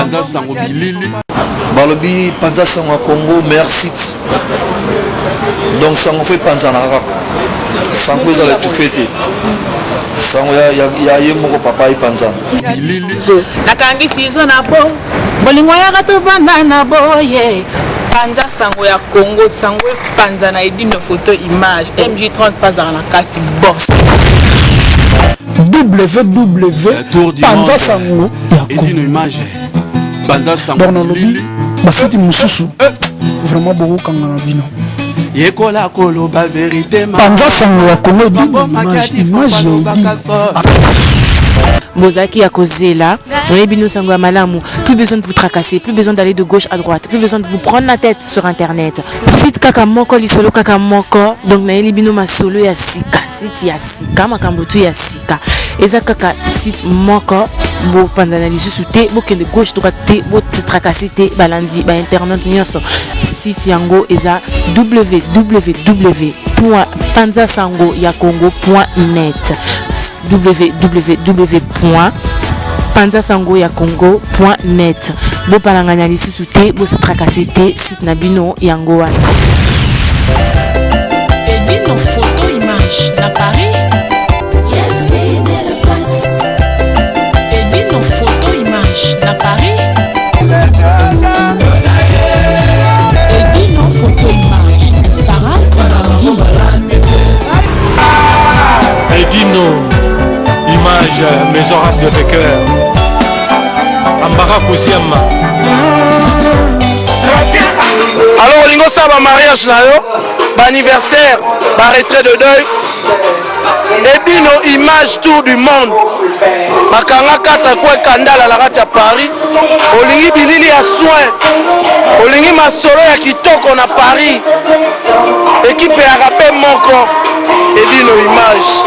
Panza Sango Bilili. Balobi Panza Sango Congo merci. Donc Sango fait Panza Nara. Sango ils allaient tout fêter. Sango ya yemoko papa y Panza. Bilili. Nakangi saison na bo. Bolingo ya gato vanda na boye. Panza Sango ya Congo, Sango Panza na edine photo image. MJ30 pas dans la carte boss. www Panza Sango ya Edine image. Panza Sango Bilili. Basiti mususu. Vraiment beaucoup kangana bino. Yekola kolo ba vérité ma. Panza Sango ya Congo image ya Mozaki à causer là, plus besoin de vous tracasser, plus besoin d'aller de gauche à droite, plus besoin de vous prendre la tête sur internet. Site kakamoko lisolo kakamoko, donc na elibino masolo ya sika, site ya sika makambotu ya sika. Eza kaka site moko bo panzana lisusu te, bo kende gauche droite te, bo tracasser te, balandi ba internet nyonso. Site yango eza www.panzasangoyacongo.net www.panzasangoyacongo.net. Bo palanganya lisusu te, bo se tracasser te, site na bino yango wana. Edine photo image na Paris. Edine photo image na Paris. Edine photo image Sarah Edino image Maison Race de Fecker Ambara Kousiama. Alors lingo ça ba mariage na yo, ba anniversaire, ba retrait de deuil. Edino image tour du monde. Makanga kata kwa kandala la kati ya Paris. Olingi bilili ya soin. Olingi masolo ya kitoko na Paris. Équipe ya rapé moko. Edino image.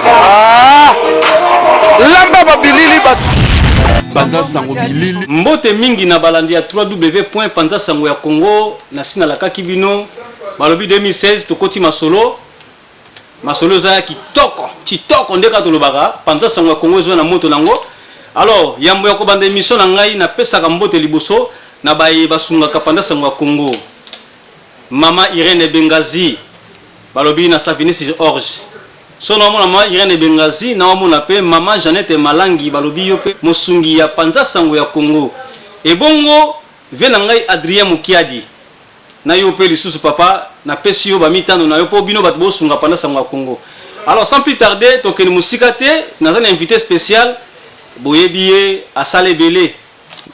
Ah! Lamba ba bilili ba Panza Sango Bilili. Mbote mingi na balandi ya www.Panza Sango ya Congo na sina la kakibino. Balobi 2016 tokoti masolo. Masolo za kitoko ndeka tolobaka Panza Sango ya Congo zo na moto nango. Alors yambo ya ko banda émission na ngai na pesa ka mbote liboso na baye basunga ka Panza Sango ya Congo. Mama Irene Bengazi balobi na Savinisi Orge. Sono mama Irene Bengazi na mona pe mama Janette Malangi balobi yo pe mosungi ya Panza Sango ya Congo. E bongo vena ngai Adrien Mukiadi. Na yo pe lisusu papa na pesi yo ba mitano na yo po bino bat bo sunga Panza Sango ya Congo. Alors sans plus tarder tokeni musika te na un invité spécial boyebiye asale belé.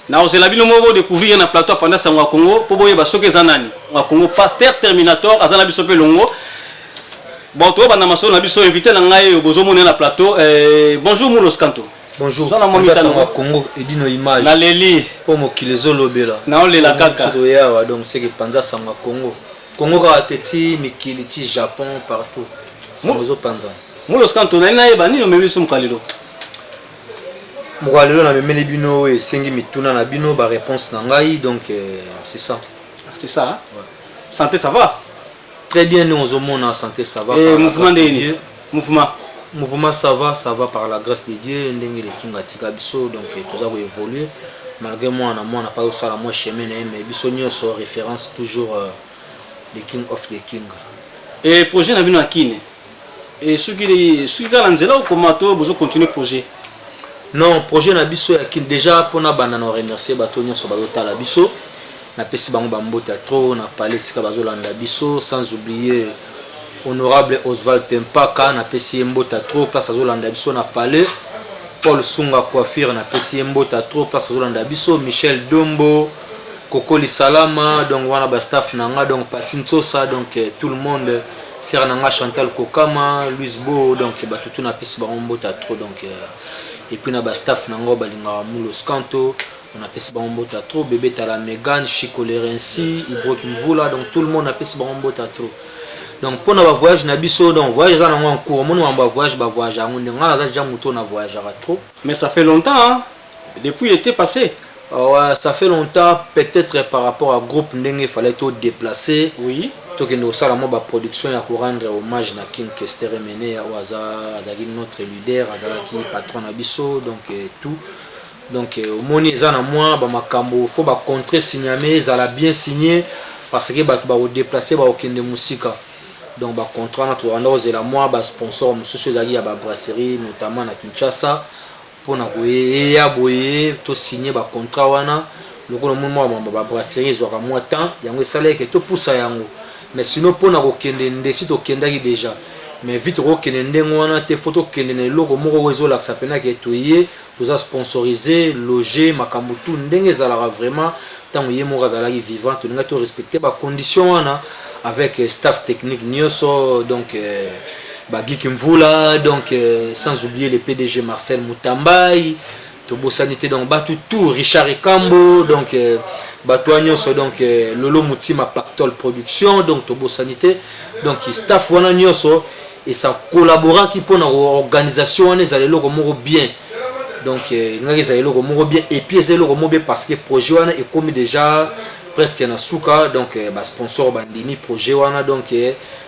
Na osela bino mo découvrir na plateau Panza Sango ya Congo po boye ba soke zanani. Wa Congo Pasteur Terminator azana biso pe longo. Bon, toi, on a invité au Bozomoné na plateau. Bonjour, Moulos Kanto. Bonjour. Dans la Congo, Edino image. Na leli. Pour mo kilezo lobela. Na on la kaka. Donc c'est que Panza Sango Congo. Congo Karateti, Mikiliti, Japon, partout. Sango Panza. Moulos Kanto, na eba ni omemi sum kalilo. Moukalilo na memeli bino et sengi mituna na bino ba réponse na ngai donc c'est ça. C'est ça. Hein? Ouais. Santé ça va? Très bien, nous au monde en santé, ça va. Et mouvement de Dieu. Mouvement ça va par la grâce de Dieu. Ndenge le King atika biso donc tout ça va évoluer. Malgré moi on n'a pas aussi la moi chemin mais biso nyonso référence toujours le King of the King. Et projet na bino akine. Et ceux qui kalanzela ou comment to besoin continuer projet. Non, projet na biso akine déjà pour na bana na remercier bato nyonso bazotala biso. Na pesi bango bambote trop na palais sika bazolanda biso sans oublier honorable Oswald Tempaka na pesi mbota trop place azolanda biso na palais. Paul Sunga Coiffure na pesi mbota trop place azolanda biso. Michel Dombo Kokoli Salama donc wana ba staff nanga donc Patine Sosa donc tout le monde sera nanga Chantal Kokama Louis Bo donc batutu na pesi bango mbota trop donc et puis na ba staff nanga balinga Moulos Kanto. On a fait Bambota trop, bébé Tala Megan, Chico Lerensi, Ibro Kimvula, donc tout le monde a fait Bambota trop. Donc pour notre voyage, Nabiso, donc voyage en cours, on va voyage, on a déjà voyage trop. Mais ça fait longtemps, hein? Depuis l'été passé. Ouais, ça fait longtemps, peut-être par rapport à groupe il fallait tout déplacer. Oui. Donc nous avons la production pour rendre hommage à King Kester Mené, à notre leader, à patron Nabiso, donc tout. donc omoni eza na mwa bamakambo faut bacontre signame ezala bien signé parce que bato bakodeplace bakokende mosika donc bacontra na towanda kozela mwa basponsor mosusu ezalaki ya babrasserie notamment na Kinshasa mpona koyeya boye tosigne bacontra wana lokola omoni mwa babrasserie ezwaka mwa temps yango esalaki topusa yango mais sinon mpona kokende ndesi tokendaki déjà mais vite kokende ndenge wana te fo tokende na eloko moko oyo ezolakisa mpena ke toye toza sponsorisé loger makambo tu ndenge ezalaka vraiment ntango ye moko azalaki vivant tolinga torespecte bacondition wana avec staff technique nyonso donc Bagik Mvula donc sans oublier le PDG Marcel Moutambai tobosani te donc batu tout Richard Ekambo donc bato nyonso donc Lolo Mutima Pactol Production donc tobosani te donc staff wana nyonso et ça collabora qui pour organisation wana ezali loko moko bien donc ngaki ezali loko moko bien et puis ezali loko moko bien parce que projet wana est comme déjà presque na suka donc ba sponsor bandini projet wana donc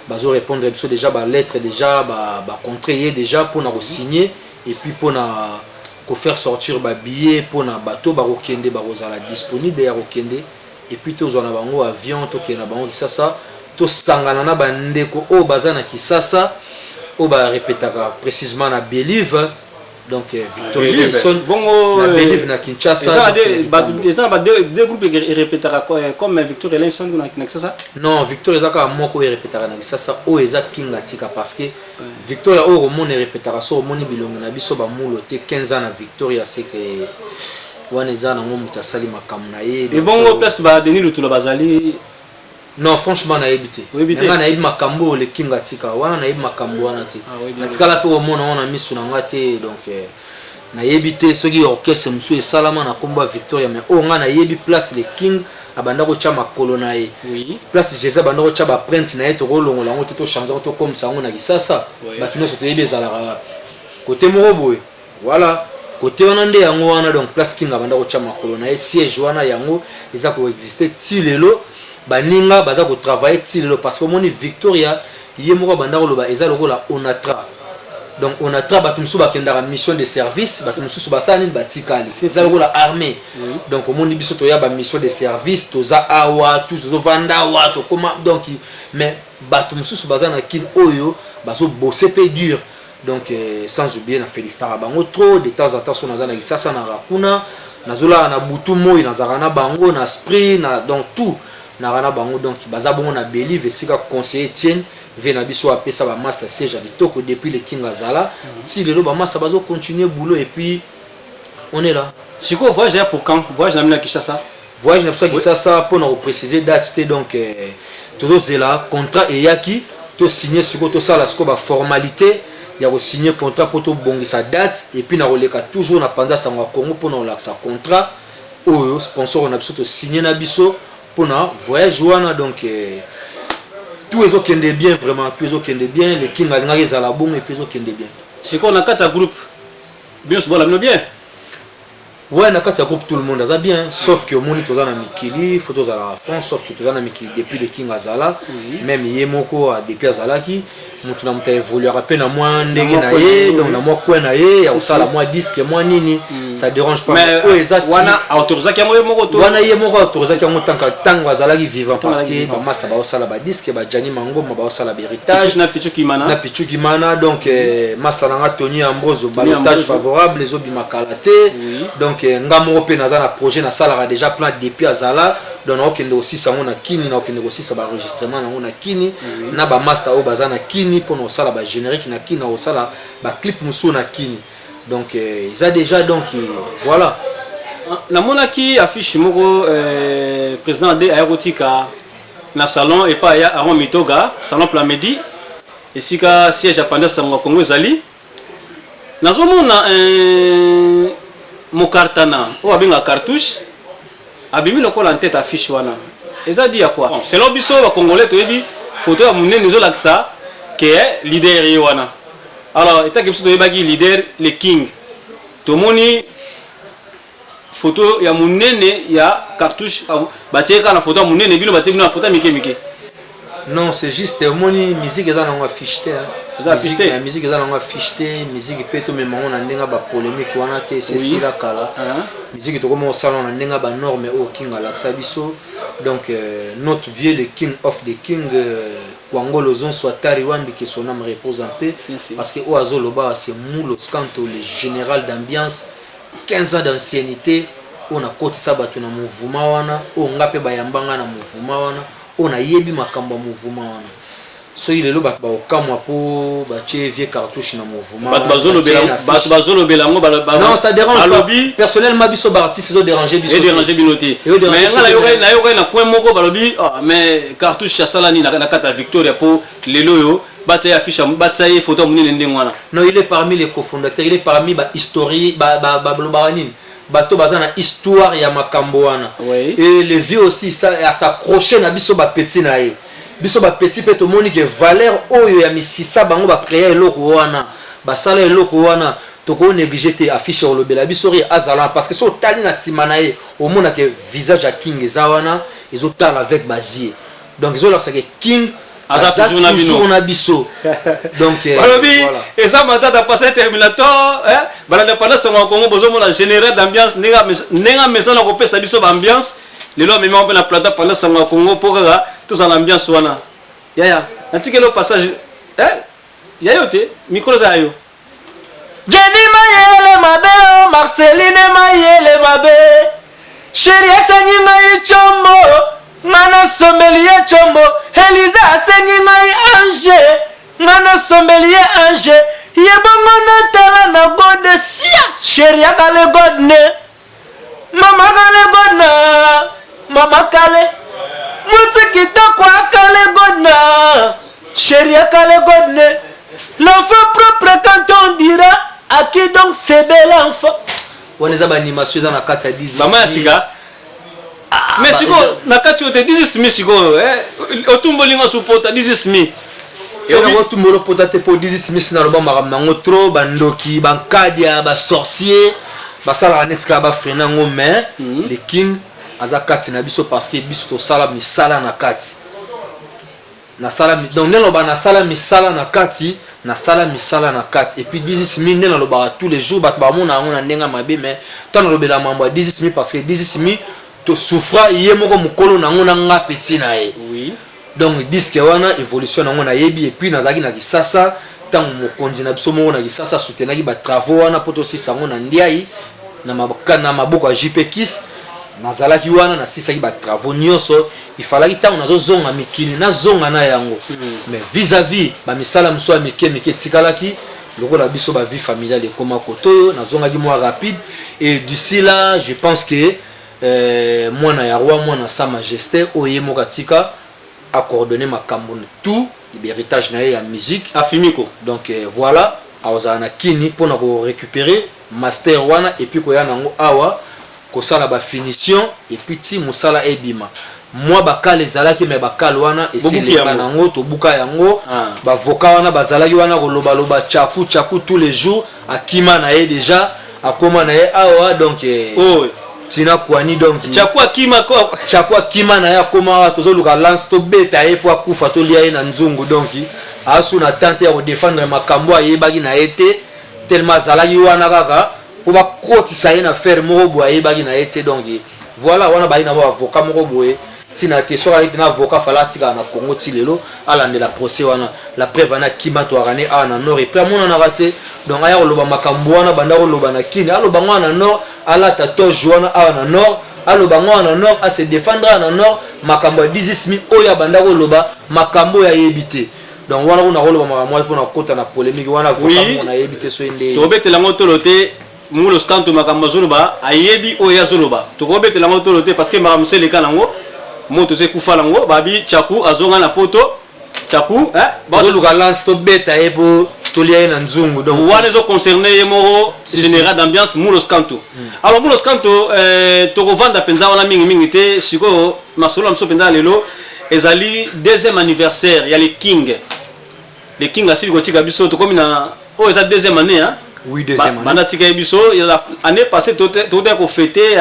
bazo répondre biso déjà ba lettre déjà ba contrat déjà pour na signer et puis pour na ko faire sortir ba billet pour na bateau ba kokende ba kozala disponible ya kokende et puis to zona bango avion to kena bango Kisasa to sangana na bandeko o bazana Kisasa o ba répétaka précisément na Believe donc Victoria Nelson bongo na Believe na Kinshasa ça ba deux groupes répétera comme Victoria Nelson na Kinshasa non Victoria zaka moko répétera na Kinshasa o eza kinga tika parce que Victoria o mon répétera so moni bilongo na biso ba mulo te 15 ans na Victoria c'est que wana eza na ngo mutasali makamna ye et bongo place ba Denis Lutulo bazali non franchement na ebité nga na eb makambo le kinga tika wana na eb makambo wana te na tika la pe o mona wana misu na ngate donc na ebité soki orchestre musu e salama na komba Victoria mais o nga na yebi place le king abanda ko cha makolo na ye oui place Jésus abanda ko cha ba print na ye to kolongola ngo to changer to comme ça ngona Kisasa bato no soto yebezala côté moko boye voilà côté wana nde yango wana donc place king abanda ko cha makolo na ye siège wana yango eza ko exister ti lelo baninga baza ko travailler ti lelo parce que moni Victoria ye moko banda ko loba eza lokola onatra donc onatra bato musu bakendaka mission de service bato musu basani batikali eza lokola armée donc moni biso to ya ba mission de service toza awa tous zo vanda wa to comment donc mais bato musu bazana kin oyo bazo bosser peu dur donc sans oublier na féliciter bango trop de temps en temps so nazana Kisasa na rakuna nazola na butu moi nazaka na bango na esprit na donc tout na rana bango donc baza bongo na Believe sika conseiller Etienne vena biso apesa ba master siège à bitoko depuis le King Azala si lelo ba master bazo continuer boulot et puis on est là siko voyage pour quand voyage na Kinshasa voyage na Kinshasa pour nous préciser date c'était donc toujours zela contrat et yaki to signer siko to sala siko ba formalité ya ko signer contrat pour to bongisa date et puis na roleka toujours na Panza Sango Congo pour na laksa contrat oyo sponsor na biso to signer na biso pour na voyage wana donc tout est ok bien vraiment tout est ok bien les king alingaki ezala bon et puis ok bien c'est qu'on a quatre groupes bien se voilà bien ouais na kati ya groupe tout le monde aza bien sauf que omoni toza na mikili faut toza la France sauf que toza na mikili depuis le king azala même ye moko depuis azalaki mutu na mutu évoluera pe na mwa ndenge na ye donc na mwa coin na ye ya osala mwa disque mwa nini ça dérange pas mais wana autorisaki yango moko to wana ye moko autorisaki yango tango azalaki vivant parce que ba master ba osala ba disque ba Jani Mangoma ba osala ba héritage na Pichu Kimana donc masalanga Tony Ambroise balotage favorable les obi makalate donc nga moko pe naza na projet na sala déjà plan depuis azala donc okende aussi sango na kini na okende aussi ça ba enregistrement nango na kini na ba master o baza na kini pour no sala ba générique na kini na osala ba clip musu na kini donc ils a déjà donc voilà na monaki affiche moko président de aérotika na salon et pas ya Aaron Mitoga salon Plamedi et sika siège à Panza Sango Congo ezali nazomona mokartana o abenga cartouche abimi lokola en tête affiche wana eza dit à quoi selon biso ba congolais to yebi photo ya munene zo laksa que leader ye wana alors eta biso to yebaki leader le king tomoni photo ya munene ya cartouche batieka na photo ya munene bino batie bino na photo mike mike non c'est juste moni musique eza na affiche te ça ficheté la musique eza nango ficheté musique pe to memango na ndenga ba polémique wana te c'est sila kala musique to comme osala na ndenga ba norme au king alaksa biso donc notre vieux le king of the king Kwangolo zon soit tariwambi que son âme repose en paix parce que Oazo Loba c'est Moulo Skanto le général d'ambiance 15 ans d'ancienneté on a côté ça batu na mouvement wana on ngape bayambanga na mouvement wana on a yebi makambo mouvement wana so il est là ba okamwa po ba tie vieux cartouche na mouvement batu bazolo belango non ça dérange pas personnellement biso ba artiste zo déranger biso et déranger binoté mais na yo na coin moko balobi mais cartouche ya salani na kata Victoria po lelo yo bataille affiche bataille photo munene ndengwana non il est parmi les cofondateurs il est parmi ba historien ba blobaranine bato baza na histoire ya makambo wana et les vieux aussi ça s'accrocher na biso ba petit na ye biso ba petit pe to moni que valeur oyo ya misisa bango ba créer eloko wana ba sala eloko wana to ko négliger te affiche au lobela biso ri azala parce que so tali na simana ye au mona que visage ya king ezawana ezo tala avec bazie donc ils ont leur que king aza toujours na biso donc voilà et ça matata passer terminator bala indépendance au Congo bozo mona général d'ambiance nenga maison na kopesa biso ba ambiance les lois même on peut la plata pendant ça au Congo pour tous en ambiance wana yaya antike le passage yayote micro za yo Jenny Mayele mabe Marceline Mayele mabe Chérie Sengi Mai Chombo Mana sommelier Chombo Elisa Sengi Mai Ange Mana sommelier Ange Yebongo na tala na gode sia Chérie Kale godne Mama Kale godna Mama Kale Musiki tokwa Kale godna Chérie Kale godne L'enfant propre quand on dira à qui donc c'est bel enfant. On les a animation dans la carte à 10. Maman Siga. Mais Sigo, na carte tu te dis mais Sigo, otumbo linga supporta 10 mi. Et on otumbo le potate pour 10 mi na loba maramnango trop bandoki bankadia ba sorcier ba sala aneska ba frenango mais les king aza carte na biso parce que biso to sala mi sala na carte. Na sala mi donc nelo ba na sala mi sala na kati na sala misala na 4 et puis 10 000 na loba tous les jours bat ba mona ngona ndenga mabe mais tant lobela mambo 10 000 parce que 10 000 to souffra yé moko mukolo na ngona nga petit na ye oui donc disque wana évolution na ngona yebi et puis nazaki na kisasa tant mokonzi na biso moko na kisasa soutenaki ba travaux wana poto si sango na ndiai na maboko ya JP Kiss nazalaki wana na sisaki ba travaux nyonso il fallait tant nazo zonga mikili na zonga na yango mais vis-à-vis ba misala mso mike tikalaki lokola biso ba vie familiale ekoma koto na zonga ki moi rapide et d'ici là je pense que mwana ya roi mwana sa majesté oyemoka tika a coordonné makambo tout l'héritage na ya musique afimiko donc voilà aozana kini pona ko récupérer master wana et puis ko ya nango awa kosala ba finition et puis ti musala ebima moi bakal ezalaki mais bakal wana esileka nango to buka yango ba voka wana bazalaki wana ko loba chaku tous les jours akima na ye déjà akoma na ye awa donc tina kwani donc chaku akima na ye akoma tozo luka lance to beta ye po akufa to lia ye na nzungu donc asu na tente ya ko défendre makambo ayebaki na ete tellement zalaki wana kaka pour ba kotisa ye na faire moko boye baki na ete donc voilà wana bali na ba avocat moko boye tina te so ali na avocat fala tika na Congo ti lelo alande la procès wana la preuve na kima to arane a na nord et puis amona na raté donc aya loba makambo wana banda ko loba na kini aloba ngwana na nord ala tato joana a na nord aloba ngwana na nord a se défendre na nord makambo 10000 oya banda ko loba makambo ya yebité donc wana on a loba makambo pour na kota na polémique wana avocat na yebité so inde to betela ngotolote Moulo Skanto makambo zoloba ayebi oya zoloba to ko betela ngotolote parce que makambo c'est le kanango moto se kufa lango babi chaku azonga na poto chaku bazo luka lance to beta ebo to lia na nzungu donc wana zo concerné yemoro général d'ambiance Moulo Skanto alors Moulo Skanto to ko vanda penza wana mingi te siko masolo amso penza lelo ezali deuxième anniversaire ya les king asili ko tika biso to komi na o eza deuxième année hein oui deuxième année banda tika biso l'année passée to ko fêter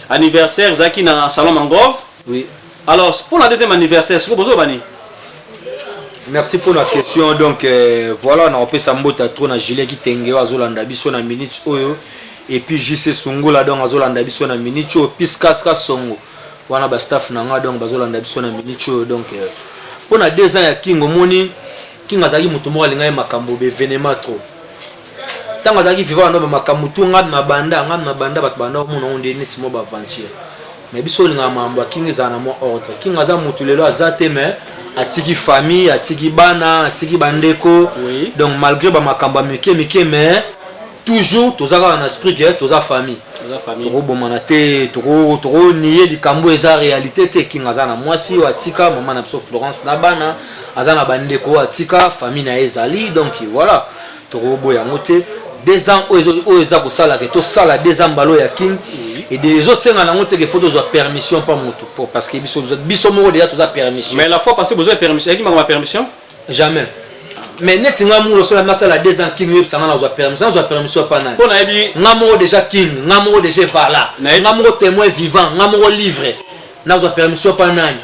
anniversaire Zaki na salon Mangrove. Oui. Alors pour la deuxième anniversaire, c'est quoi bani? Merci pour la question. Donc voilà, on a repris Sambota trop na gilet qui tengue azolanda biso na minute oyo et puis JC Songola donc azolanda biso na minute oyo Piskaska Songo. Wana ba staff nanga donc bazolanda biso na minute oyo donc pour na 2 ans ya King omoni King azali mutu mo alinga makambo be venema trop. Tant azali vivant na makambo tu ngad na banda bat banda omona onde net mo ba aventure. Mais biso linga mambo King ezana mo ordre. King aza mutu lelo azate mais atiki famille atiki bana atiki bandeko oui. Donc malgré ba makamba mike mais toujours tozaka en esprit que toza famille toko bomana te toko nier likambo eza réalité te King aza na mwasi atika maman na biso Florence na bana aza na bandeko atika famille na ezali donc voilà toko boya moté 2 ans o eza ko sala que to sala 2 ans balo ya King et des autres senga nango te que faut dozo permission pas moto parce que biso moko déjà toza permission mais la fois passée besoin de permission qui m'a permission jamais mais net nga mulo so la masala 2 ans King yeb sanga na permission pas na pour na yebi nga moko déjà King nga moko déjà vala nga moko témoin vivant nga moko livre na zo permission pas nani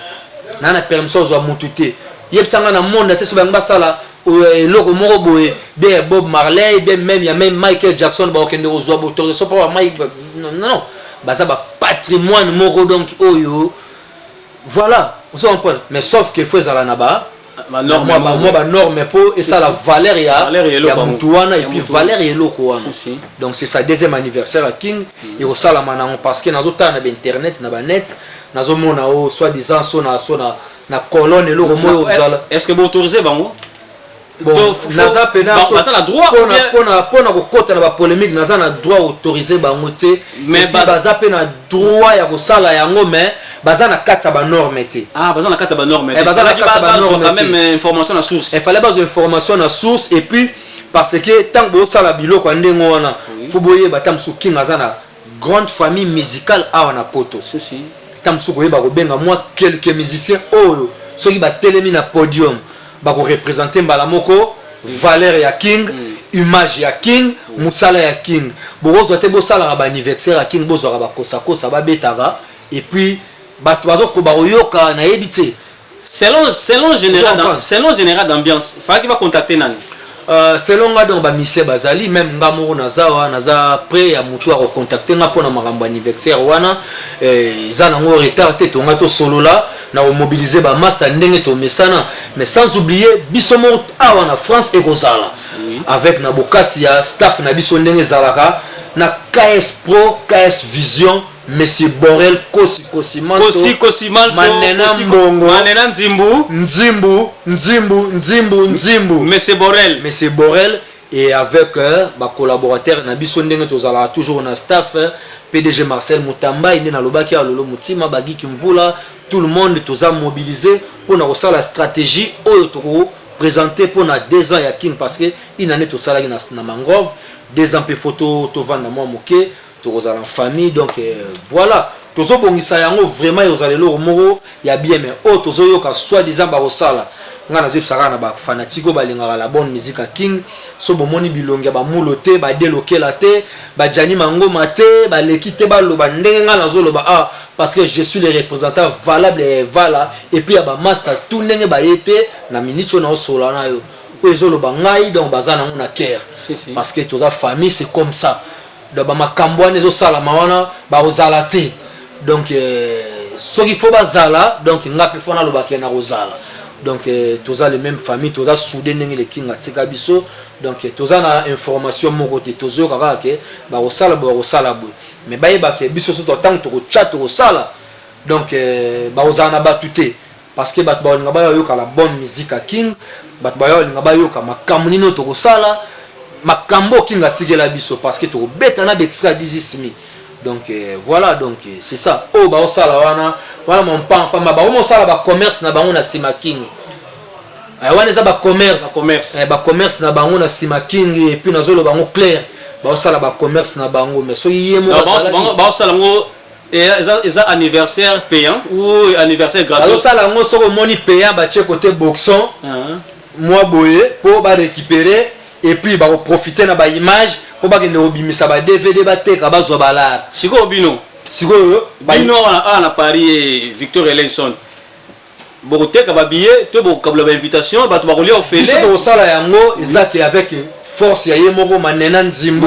na permission zo moto te yeb sanga na monde te so banga sala loko moko boye be Bob Marley be même ya même Michael Jackson ba okende ozo autorisation pas Mike non baza ba patrimoine moko donc oyo voilà on se comprend mais sauf que faut ezala na ba norme pour et ça la valeur ya mutuana et puis valeur ya loko wana donc c'est sa deuxième anniversaire à King et au sala manango parce que nazo tana ba internet na ba net nazo mona o soit disant so na colonne et loko moyo zala est-ce que vous autorisez bango bon naza pena so na droit pona ko kota na ba polémique naza na droit autoriser bango te mais baza pena droit ya ko sala yango mais baza na kata ba norme te baza na kata ba norme te baza na kata ba norme te même information na source il fallait base information na source et puis parce que tant bo sala biloko ndengo wana fu boye batam su King aza na grande famille musicale awa na poto si tam su ko yeba ko benga moi quelques musiciens oyo soki ba telemi na podium ba ko représenter mbala moko valeur ya King image ya King musala ya King bozo te bo sala ba anniversaire ya King bozo ba kosa ba betaka et puis bato bazo ko ba yoka na yebite selon général d'ambiance fa ki va contacter nani selon nga donc ba mise bazali même nga moko naza prêt ya mutu a recontacter nga pona makambo anniversaire wana za nango retard te to nga to solo là na mobiliser ba master ndenge to mesana mais sans oublier bisomo awa na France et Kozala avec na bokasi ya staff na biso ndenge zalaka na KS Pro KS Vision Monsieur Borel Kosi Manena Mbongo Manena Nzimbu Monsieur Borel et avec ba collaborateur na biso ndenge tozala toujours na staff PDG Marcel Mutamba ine na lobaki ya lolo mutima bagi kimvula tout le monde toza mobilisé pour na la stratégie oyo to présenter pour na 2 ans ya King parce que une année to sala na mangrove 2 ans pe photo to vanda moi moké to kozala en famille donc voilà tozo bongisa yango vraiment yo zalelo moko ya bien mais o tozo yoka soit disant ba osala ngana zipsaka na ba fanatiko balingaka la bonne musique à King so bomoni bilongi ba mulote ba delokela te ba jani mangoma te ba lekite ba loba ndenge ngana zoloba parce que je suis le représentant valable et vala et puis ba master tout ndenge ba yete na minute na osola na yo ko zoloba ngai donc bazana na cœur parce que toza famille c'est comme ça donc ba makambo ne zo sala mawana ba ozala te donc ce qu'il faut bazala donc ngapi fona loba ke na rozala donc toza les mêmes familles toza soudé ndenge le King atika biso donc toza na information moko te tozo kaka ke ba osala bo mais ba yeba ke biso so tant to chat to sala donc ba ozana ba tuté parce que bat ba nga ba yo ka la bonne musique à King bat ba yo nga ba yo ka makamnino to sala makambo King atikela biso parce que to beta na extra 10000 donc voilà donc c'est ça oh ba osala wana voilà mon pan ba mo sala ba commerce na bango na sima King wana za ba commerce na bango na sima King et puis nazolo bango clair ba osala ba commerce na bango mais so yemo ba osala ngo eza anniversaire payant ou anniversaire gratuit ba osala ngo soko moni payant ba che côté boxon moi boye pour ba récupérer et puis ba profiter na ba image pour ba kende obimisa ba DVD ba teka ba zo balar siko bino siko bino na Paris Victor Elenson bokoteka babillet to bokabula bainvitation bato bakolia ofele biso tokosala yango ezaki avec force ya ye moko manena nzimbu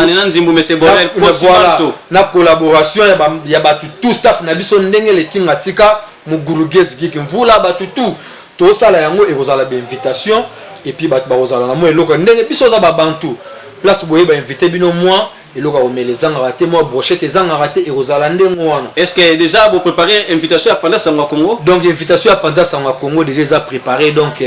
mais c'est bon possible na collaboration ya bato tout staff na biso ndenge lekinga tika mugurugezi kiki mvula bato tout tosala yango ekozala bainvitation et puis bato bakozala na mo eloko ndenge biso za babantu place boye bainvite bino moi eloko omelezanga raté moi brochette ezanga raté ekozala ndenge wana. Est-ce que déjà vous préparez invitation à Panda Sango Congo? Donc invitation à Panda Sango Congo déjà préparé donc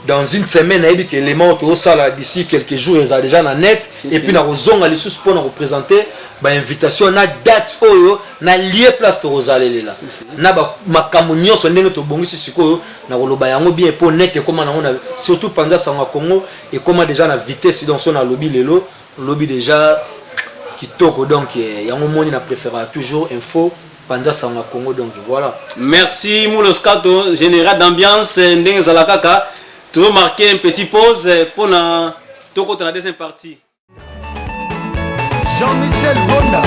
dans une semaine il y a des éléments au sala d'ici quelques jours ils ont déjà na net et puis na ozonga les sous pour nous représenter ba invitation na date oyo na lieu place to rosalela na ba makambo nyonso ndenge to bongisi sikoyo na koloba yango bien pour net comment na surtout Panda Sango Congo et comment déjà na vitesse dans son lobby lelo lobby déjà kitoko donc yango moni na préférera toujours info Panda Sango Congo donc voilà. Merci Mouloscato général d'ambiance ndenge zalakaka. Tu veux marquer une petite pause pour la deuxième partie. Jean-Michel Gonda,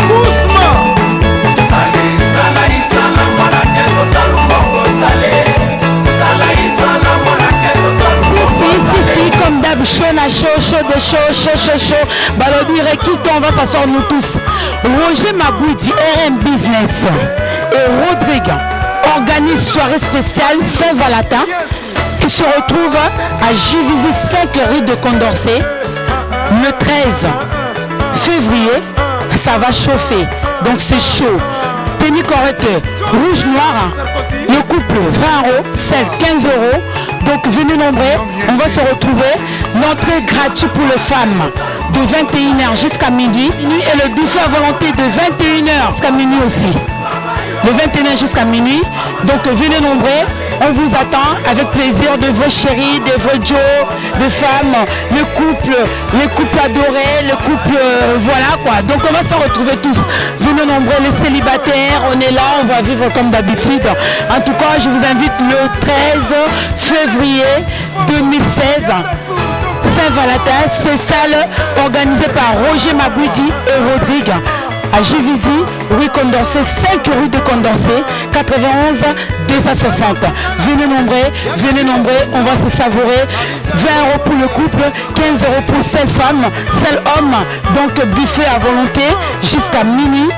Kousma. Ici, comme d'hab, chaud de chaud. Balobi Rekito, on va s'asseoir nous tous. Roger Mabouidi, RM Business et Rodrigue organise soirée spéciale Saint-Valentin qui se retrouve à Juvisy 5 rue de Condorcet le 13 février. Ça va chauffer, donc c'est chaud. Tenue correcte, rouge noir, le couple 20 €, celle 15 €. Donc venez nombreux, on va se retrouver. L'entrée gratuite pour les femmes de 21h jusqu'à minuit et le buffet à volonté de 21h jusqu'à minuit aussi. De 21h jusqu'à minuit. Donc venez nombreux, on vous attend avec plaisir de vos chéris, de vos Joe, de femmes, les couples adorés, les couples voilà quoi. Donc on va se retrouver tous. Venez nombreux, les célibataires, on est là, on va vivre comme d'habitude. En tout cas, je vous invite le 13 février 2016. Saint-Valentin spécial organisé par Roger Mabouidi et Rodrigue à Juvisy, rue Condorcet, 5 rue de Condorcet, 91 260. Venez nombreux, on va se savourer. 20 € pour le couple, 15 € pour celle femme, celle homme. Donc buffet à volonté jusqu'à minuit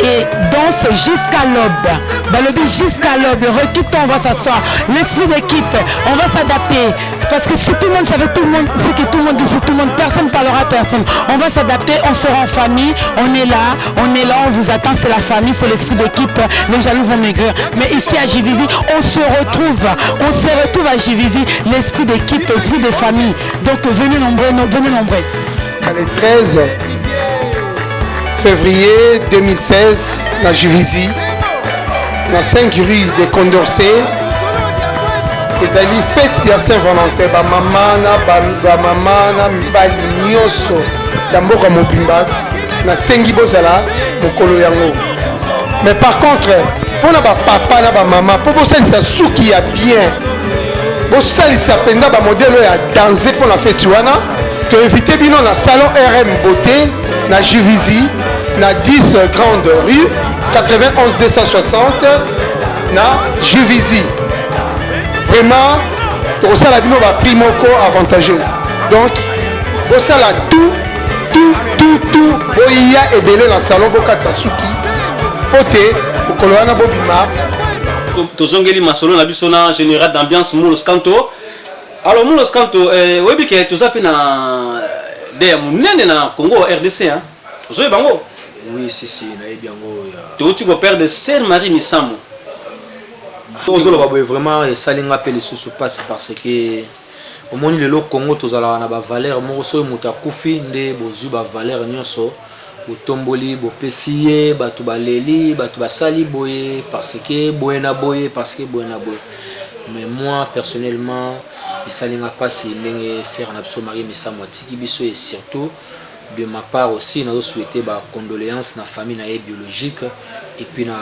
et danse jusqu'à l'aube. Balobi jusqu'à l'aube, recule, on va s'asseoir. L'esprit d'équipe, on va s'adapter. Parce que si tout le monde savait tout le monde, c'est que tout le monde dit tout le monde, personne ne parlera à personne. On va s'adapter, on sera en famille, on est là, on vous attend, c'est la famille, c'est l'esprit d'équipe, les jaloux vont maigrir. Mais ici à Juvisy, on se retrouve à Juvisy, l'esprit d'équipe, l'esprit de famille. Donc venez nombreux. Le 13 février 2016, à Juvisy, dans 5 rues de Condorcet, ezali fête ya Saint-Valentin bamama na mibali nyonso ya mboka mobimba nasengi bozala mokolo yango. Mais par contre mpona bapapa na bamama mpo bosalisa suki ya bien, bosalisa mpenza bamodele oyo ya danse mpona feti wana, toinvite bino na salon RM Beauté na Juvisy na 10 grande rue 91 260 na Juvisy. Vraiment, ça la bino va prix moko avantageuse. Donc, ça la tout, boya et belé dans le salon boka tsasuki. Poté, okoloana bobima. Tozongeli masolo na biso na général d'ambiance Mouloscanto. Alors Mouloscanto, webi ke tozapi na de munene na Congo RDC hein. Zoe bango. Oui, si na ebi yango ya. Toti ko père de Sœur Marie Misamo. Vraiment salinga pe les sous passe parce que au monde le Congo tozala na ba valeur moko so muta kufi nde bozu ba valeur nyonso botomboli bopesiye batu baleli batu basali boye parce que boyena boye mais moi personnellement salinga passe ndenge sœur na biso Marie Misamo tiki biso et surtout de ma part aussi nous souhaiter ba condoléances na famille na biologique et puis na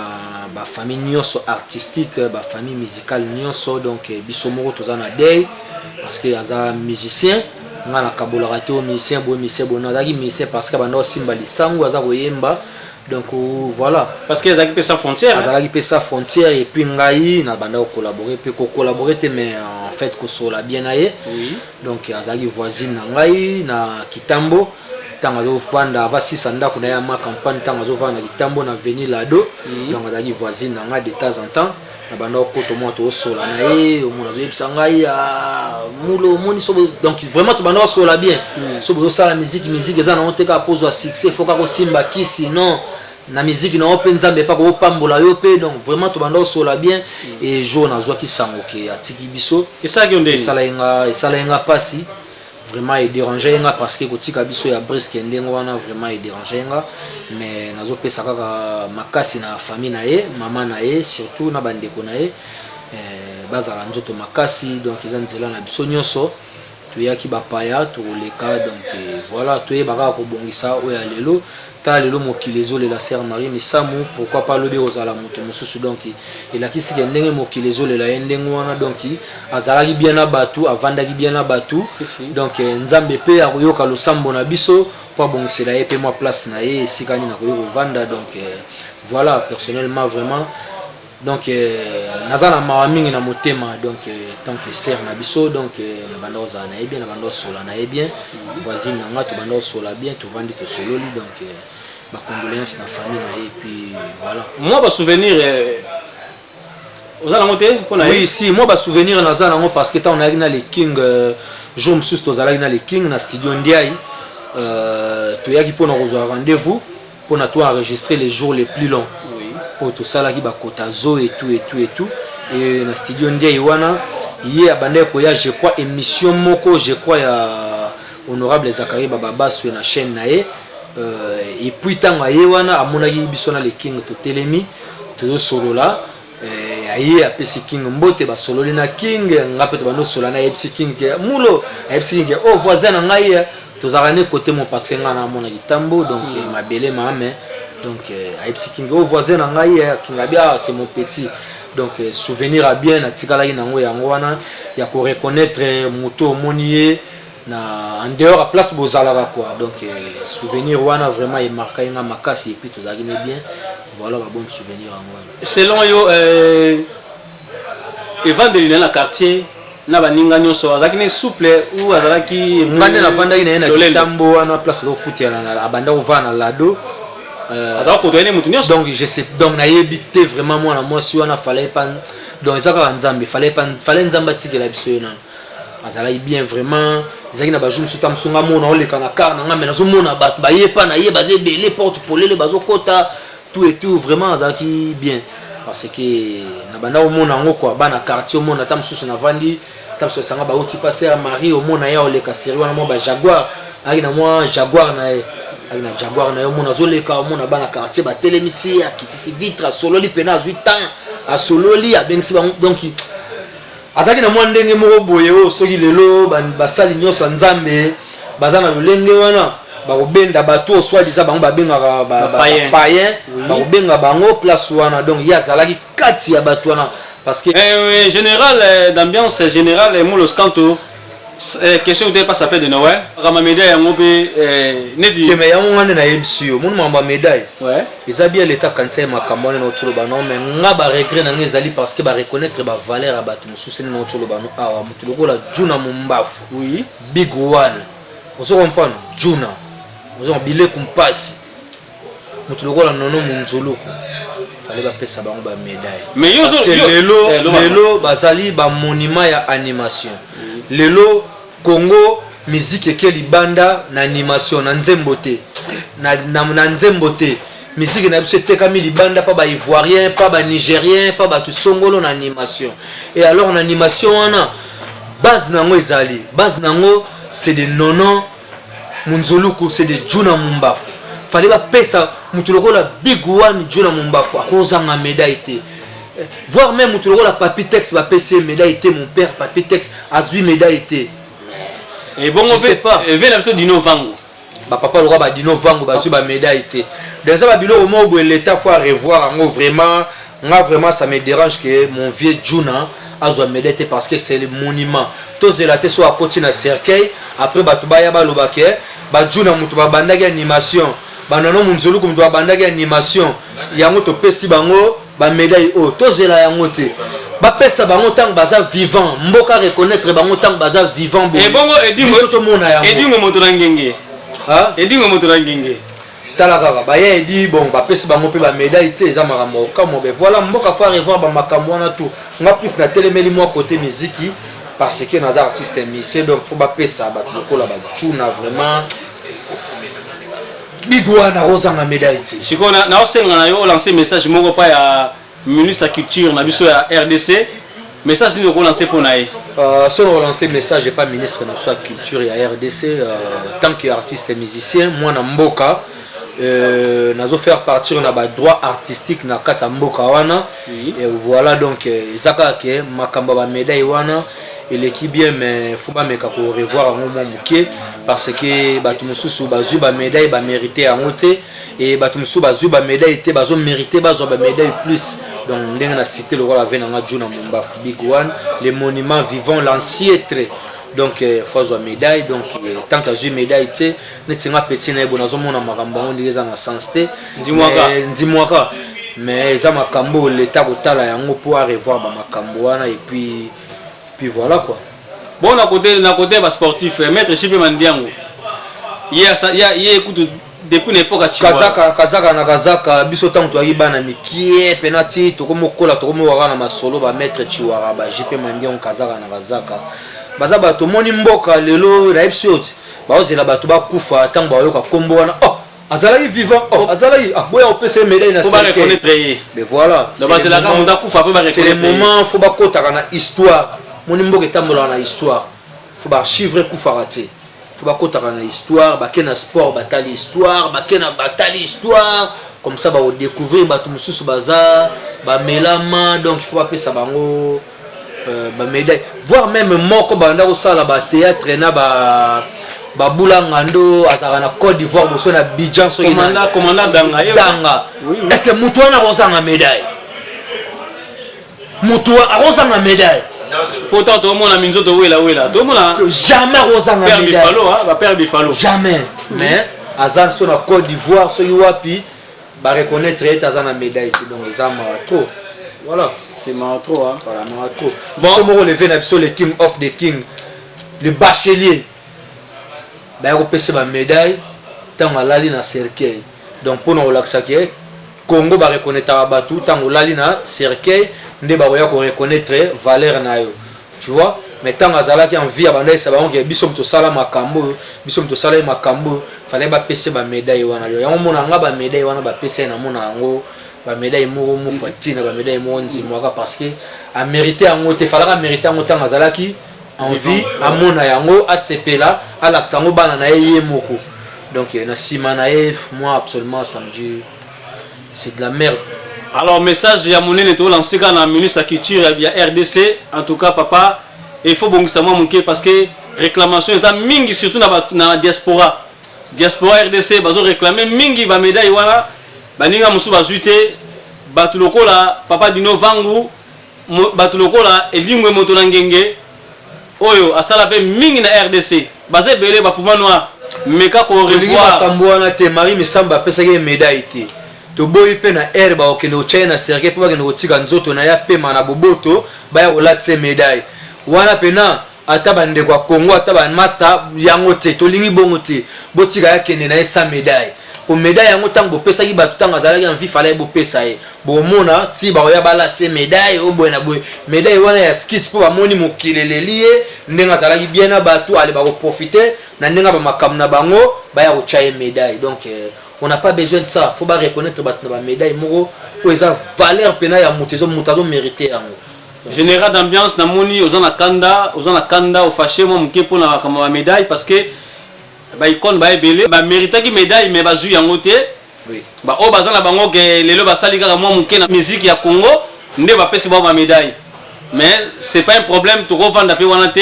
ba famille nyonso artistique ba famille musicale nyonso donc biso moko tozana deuil parce que aza musicien nga na kabola raté musicien bo na daki musicien parce que banda simba lisango aza koyemba donc voilà parce que azalaki pe sa frontière azalaki pe sa frontière et puis ngai na banda collaborer pe ko collaborer te mais en fait ko sola bien na ye oui donc azalaki voisine na ngai na Kitambo tanga zo vanda va 600 ndako na ya ma campagne tanga zo vanda Kitambo na venir Lado donc azalaki voisine na ngai de temps en temps na banda ko to mo to sola na ye o mo na zo yebisa ngai mulo moni so donc vraiment to banda sola bien so bo sala musique eza na oteka pose wa succès faut ka ko simba kisi non na musique na open nzambe pa ko pambola yo pe donc vraiment to banda sola bien et jour na zo ki sango ke atiki biso et ça qui on dit sala inga pasi vraiment il dérangeait nga parce que kotika biso ya presque ndengo wana vraiment il dérangeait nga mais nazo pesa kaka makasi na famille na ye maman na ye surtout na bandeko na ye bazala nzoto makasi donc ils ont nzela na biso nyonso tuyaki bapaya toleka donc voilà toyebaka kobongisa oyo ya lelo ta lelo mokili ezolela sœur Marie Misamu pourquoi pas lobi ozala moto mosusu donc elakisi ke ndenge mokili ezolela ye ndenge wana donc azalaki bien na batu avandaki bien na batu donc nzambe pe akoyoka losambo na biso po abongisela ye pe mwa place na ye esikani na koyoka kovanda donc voilà personnellement vraiment donc naza na mawa mingi na motema donc tant que sœur na biso donc na banda ozala na ye bien na banda osola na ye bien voisine na nga to banda osola bien tovandi tosololi donc ba condoléances na famille na ye puis voilà moi ba souvenir ozala ngote kona oui si moi ba souvenir naza nango parce que tant on a na le king jour msusu tozalaki na le king na studio Ndiaye toyaki mpona kozwa rendez-vous mpona to enregistrer les jours les plus longs tout ça là qui va kotazo et tout et na studio Ndiaye wana yé abandé koya je crois émission moko je crois ya honorable Zakari Baba sur na chaîne na ye et puis tanga ye wana amonaki biso na le king to telemi to solo là aye apesi king mbote ba solo na king ngape to bando solo na FC king mulo FC king oh voisin na ngai to zakane côté mon parce que ngana mona Kitambo donc mabele mame donc Aipsi King au voisin na ngai Kingabia c'est mon petit donc souvenir à bien na tikala nango yango wana ya ko reconnaître moto monier na en dehors à place bozala quoi donc souvenir wana vraiment il marqué nga makasi et puis to zaki bien voilà un bon souvenir en moi selon yo evangeli na quartier na baninga nyonso azaki ne souple ou azalaki ngane na vanda ina na Kitambo wana place do foot ya na abanda ovana Lado donc je sais donc na yebité vraiment moi si on a fallait pas donc ça ka nzambe fallait nzamba tikela biso yona azala bien vraiment ezaki na bajum suta msunga mona oleka na car na ngamena zo mona bat ba yepa na ye baze belé porte polele bazo kota tout et tout vraiment azaki bien parce que na banda o mona ngo quoi bana quartier o mona tam susu na vandi tam so sanga ba uti passer à Marie o mona ya oleka seri wana mo ba Jaguar aki na moi Jaguar na ye na Jaguar na yo mona zoleka mona bana quartier ba telemisi akitisi vitre sololi pena 8 ans a sololi a bengisi donc azaki na mwa ndenge moko boye o soki lelo basali nyonso nzambe bazana lolenge wana ba kobenda bato soit disa bango babengaka païen ba kobenga bango place wana donc ya zalaki kati ya bato wana parce que général d'ambiance général Moulos Kanto question de pas s'appelle de Noël rama médaille en opé nedi mais yango ngane na MCO mon mamba médaille ouais ils bien l'état kansa makambo na otolo bano mais nga ba regret na ngezali parce que ba reconnaître ba valeur à bato mususu na otolo bano awa mutuloko la Juna Mumbafu oui big one vous comprenez Juna vous en bilé kumpasi mutuloko la nono munzuluko fallait ba pesa bango ba médaille mais yo lelo bazali ba monument ya animation lelo Congo musique ekeli banda na animation na nzembote na nzembote musique na biso tekami libanda pa ba ivoirien pa ba nigérien pa ba tout songolo na animation et alors en animation wana base nango ezali base nango c'est des nono munzuluku c'est des Juna Mumbafu fallait ba pesa mutuloko la big one Juna Mumbafu akozanga médaille té voir même mutuloko la papi texte va PC médaille té mon père papi texte a 8 médailles té et bon on fait pas et vient la Dino Vango ba papa le roi ba Dino Vango ba su ba médaille té dans ça ba bilo au moment où l'état faut revoir en vraiment ça me dérange que mon vieux Juna a zo médaille té parce que c'est le monument tous la té so à côté na cercueil après ba tuba ya ba lobake ba Juna mutu ba bandaki animation banano munzulu comme to bandaki animation yango to pesi bango ba médaille o tozela yango te ba pesa bango tant baza vivant mboka reconnaître bango tant baza vivant et bongo edingo to mona yango edingo moto na ngenge ha edingo moto na ngenge tala kaka ba ye di bon ba pesi bango pe ba médaille te za makambo comme be voilà mboka fa revoir ba makambo na tout nga plus na telemeli moi côté musique parce que naza artiste musicien donc faut ba pesa ba lokola ba tuna vraiment bigwana rozanga médaille te sikona na osenga na yo lancer message moko pa ya ministre de culture na biso ya RDC message ni ko lancer pour nae si on lancer message pas ministre de la culture ya RDC tant qu'artiste et musicien moi na mboka nazo faire partir na ba droit artistique na kata mboka wana et voilà donc ezaka ke makamba ba médaille wana il est bien mais faut pas meka ko revoir un moment muké parce que batu mususu bazu ba médaille ba mériter en côté et batu mususu bazu ba médaille té bazo mériter bazo ba médaille plus donc ndenge na cité le roi vena nga juna mumba big one les monuments vivants l'anciêtre donc faut médaille donc tant que médaille té netinga petit na bonazo mona makambo on dit za na sens té ndimwaka mais za makambo l'état kotala yango pour revoir ba makambo wana et puis voilà quoi. Bon na côté bas sportif maître Chipe Mandiango. Hier écoute depuis l'époque Kazaka biso tant to yi bana mikie penalty to komo kola to komo waka na masolo ba maître Chiwara ba Chipe Mandiango Kazaka na Kazaka. Baza ba to moni mboka lelo na episode ba ozela ba to ba kufa tant ba yoka kombo wana oh azalaki vivant oh azalaki boya opese médaille na reconnaître mais voilà c'est le moment faut ba kotaka na histoire moni mboka etambola na histoire faut ba chiffre kufara te faut ba kotaka na histoire ba kena sport batali histoire ba kena batali histoire comme ça ba découvrir ba tout mususu baza ba melama donc il faut pas pesa bango ba médaille voire même moko banda ko sala ba théâtre na ba Babulangando azaka na Côte d'Ivoire boso na Abidjan so commandant danga est-ce que mutu wana rozanga médaille mutu rozanga médaille pourtant tout le monde a minzoto wela tout le monde jamais rozanga médaille ba père Bifalo jamais mais azan so na Côte d'Ivoire so yiwapi ba reconnaître azana médaille donc les armes trop voilà c'est trop hein voilà trop bon comment lever na biso le king of the king le bachelier ba ko pese ba médaille tant alali na cercueil donc pour nous relaxer que Congo ba reconnaître ba tout tant alali na cercueil nde ba ko reconnaître valeur na yo tu vois mais tant azala qui en vie abanda ça ba on que biso to sala makambo biso to sala makambo fallait ba pese ba médaille wana yo yango mona nga ba médaille wana ba pese na mona ngo ba médaille mo fatina ba médaille mo nzimwaka parce que a mérité en te fallait mériter en tant azala qui envie amona yango asepela alaksango bana na ye moko donc na sima na ye moi absolument ça me dit c'est de la merde. Alors message ya monene to lancer quand na ministre de la culture via RDC en tout cas papa il faut bongisa moi monke parce que réclamation ça mingi surtout na diaspora RDC bazo réclamer mingi ba médaille wana baninga musu bazuite batulokola papa dino vangu batulokola elingwe moto na ngenge oyo asala pe mingi na RDC basé belé ba puma noir meka ko revoir tambouana te mari misamba pesa ke médaille te to boyi pe na air ba okende o China serge pe ba kende otika nzoto na ya pe mana boboto ba ya olatse médaille wana pena ata bande kwa Congo ata ba master yango te to lingi bongo te botika ya kende na esa médaille o médaille yango tango pesa ki batu tanga zalaki en vie fallait bo pesa e bo mona ti ba ya bala te médaille o boy na boy médaille wana ya skit po ba moni mokilele lié ndenga zalaki bien na batu ale ba ko profiter na ndenga ba makam na bango ba ya ko chaye médaille donc on n'a pas besoin de ça faut pas reconnaître batu na ba médaille moko ko eza valeur pena ya mutazo mériter yango général d'ambiance na moni ozana kanda au fâché mo mke po na kama médaille parce que ba icône ba ebele ba mérita ki médaille mais ba zu yango te oui ba o bazana bango ke lelo ba sali kaka mo muke na musique ya Congo nde ba pesi ba médaille mais c'est pas un problème to revendre pe wana te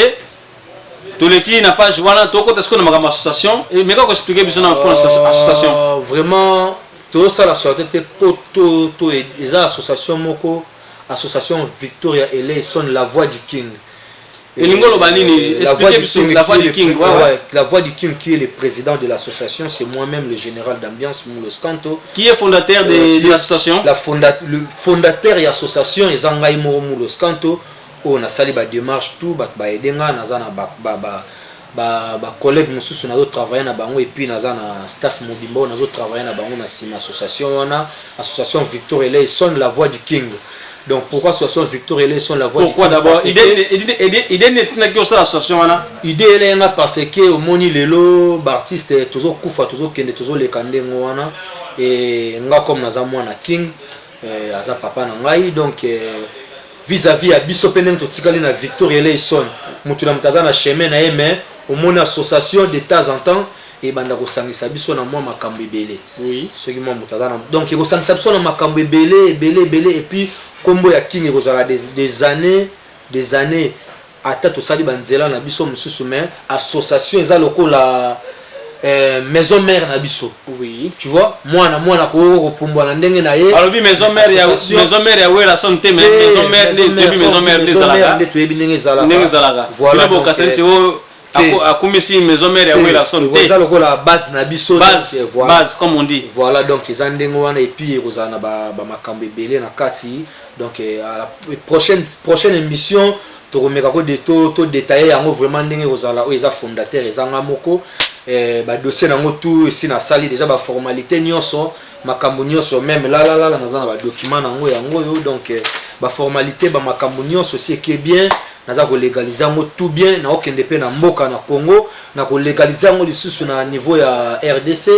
to leki na page wana to ko est-ce que na ma association et mais kako expliquer biso na association vraiment to ça la sorte te poto to eza association moko association Victoria Eleison la voix du king Elingolo Banini, expliquez la voix du King. La voix du King qui est le président de l'association, c'est moi-même le général d'ambiance Moulos Kanto. Qui est fondateur de l'association? Le fondateur et l'association est Zangai Moulos Kanto. On a sali ba démarche tout, ba edenga nazana ba collègue mususu nazo travailler na bango et puis nazana staff mobimbo nazo travailler na bango na sima association wana association Victor Eley sonne la voix du King. Donc pourquoi association Victor Eley sonne la voix du King? Pourquoi d'abord idée n'est pas que ça association wana? Idée elle est là parce que au moni lelo bartiste toujours kufa toujours kende toujours les kande wana et nga comme naza mwana King aza papa na ngai donc vis-à-vis à biso penen to tikali na Victor Eley sonne mutu na mutaza na chemin na mais au mon association de temps en temps et banda ko sangisa biso na moi makambo ebele. Oui, ce qui moi mutaza na donc ko sangisa biso na makambo ebele et puis kombo ya King ko zala des années ata to sali banzela na biso mususu mais association eza lokola maison mère na biso. Oui, tu vois moi na ko pumbwa na ndenge na ye alors bi maison mère ya wera santé mais maison mère de zalaka de to ebi ndenge zalaka voilà donc akumisi maison mère ya wera santé voilà lokola base na biso base comme on dit voilà donc ils ont ndenge wana et puis kozana ba makambo ebele na kati donc à la prochaine émission to komeka ko to détailler yango vraiment ndenge kozala o eza fondateur ezanga moko ba dossier nango tout ici na sali déjà ba formalité nyonso makambo nyonso même là nazana ba document nango yango yo donc ba formalité ba makambo nyonso aussi qui est bien naza ko légaliser ngo tout bien na okende pe na mboka na Congo na ko légaliser ngo lisusu na niveau ya RDC